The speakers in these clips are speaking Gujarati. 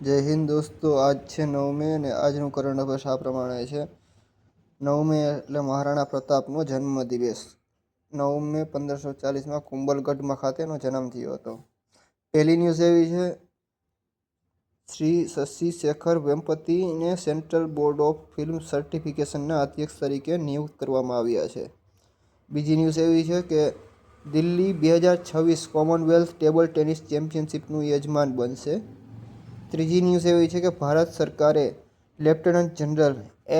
જય હિન્દ દોસ્તો, આજ છે 9 મે અને આજનું કરંટ અફેર્સ આ પ્રમાણે છે. 9 મે એટલે મહારાણા પ્રતાપનો જન્મદિવસ. 9 મે 1540માં કુંભલગઢમાં ખાતેનો જન્મ થયો હતો. પહેલી ન્યૂઝ એવી છે, શ્રી શશિ શેખર વેમ્પતીને સેન્ટ્રલ બોર્ડ ઓફ ફિલ્મ સર્ટિફિકેશનના અધ્યક્ષ તરીકે નિયુક્ત કરવામાં આવ્યા છે. બીજી ન્યૂઝ એવી છે કે દિલ્હી 2026 કોમનવેલ્થ ટેબલ ટેનિસ ચેમ્પિયનશિપનું યજમાન બનશે. ત્રીજી ન્યૂઝ એવી છે કે ભારત સરકારે લેફ્ટનન્ટ જનરલ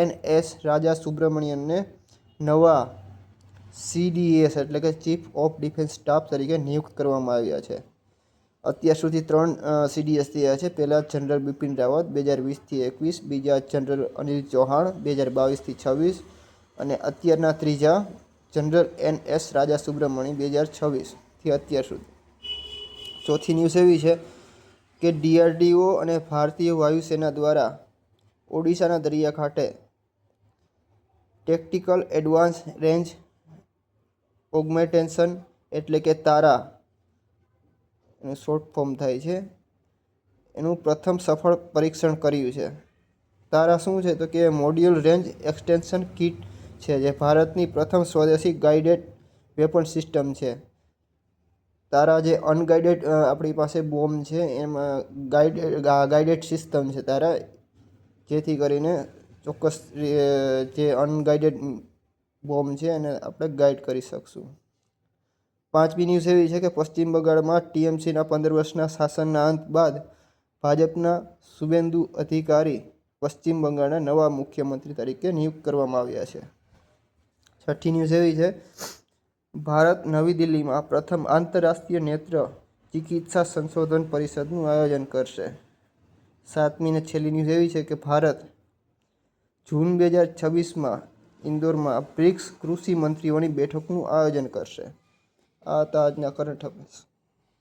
NS રાજા સુબ્રમણ્યનને નવા CDS એટલે કે ચીફ ઓફ ડિફેન્સ સ્ટાફ તરીકે નિયુક્ત કરવામાં આવ્યા છે. અત્યાર સુધી 3 CDS થયા છે. પહેલા જનરલ બિપિન રાવત 2020થી 21, બીજા જનરલ અનિલ ચૌહાણ 2022થી 26 અને અત્યારના ત્રીજા જનરલ NS રાજા સુબ્રમણ્ય 2026થી અત્યાર સુધી. ચોથી ન્યૂઝ એવી છે કે DRDO અને ભારતીય વાયુસેના દ્વારા ઓડિશાના દરિયાકાંઠે ટેક્ટિકલ એડવાન્સ રેન્જ ઓગમેન્ટેશન એટલે કે તારા એનું શોર્ટ ફોર્મ થાય છે, એનું પ્રથમ સફળ પરીક્ષણ કર્યું છે. તારા શું છે તો કે મોડ્યુલ રેન્જ એક્સટેન્શન કિટ છે, જે ભારતની પ્રથમ સ્વદેશી ગાઇડેડ વેપન સિસ્ટમ છે. તારા જે અનગાઇડેડ આપણી પાસે બોમ્બ છે એમાં ગાઇડેડ સિસ્ટમ છે તારા, જેથી કરીને ચોક્કસ જે અનગાઇડેડ બોમ્બ છે એને આપણે ગાઈડ કરી શકશું. પાંચમી ન્યૂઝ એવી છે કે પશ્ચિમ બંગાળમાં TMCના 15 વર્ષના શાસનના અંત બાદ ભાજપના શુભેન્દુ અધિકારી પશ્ચિમ બંગાળના નવા મુખ્યમંત્રી તરીકે નિયુક્ત કરવામાં આવ્યા છે. છઠ્ઠી ન્યૂઝ એવી છે, ભારત નવી દિલ્હીમાં પ્રથમ આંતરરાષ્ટ્રીય નેત્ર ચિકિત્સા સંશોધન પરિષદનું આયોજન કરશે. સાતમી અને છેલ્લી ન્યૂઝ એવી છે કે ભારત જૂન 2026માં ઇન્દોરમાં બ્રિક્સ કૃષિ મંત્રીઓની બેઠકનું આયોજન કરશે. આ હતા આજના કરંટ અફેર્સ.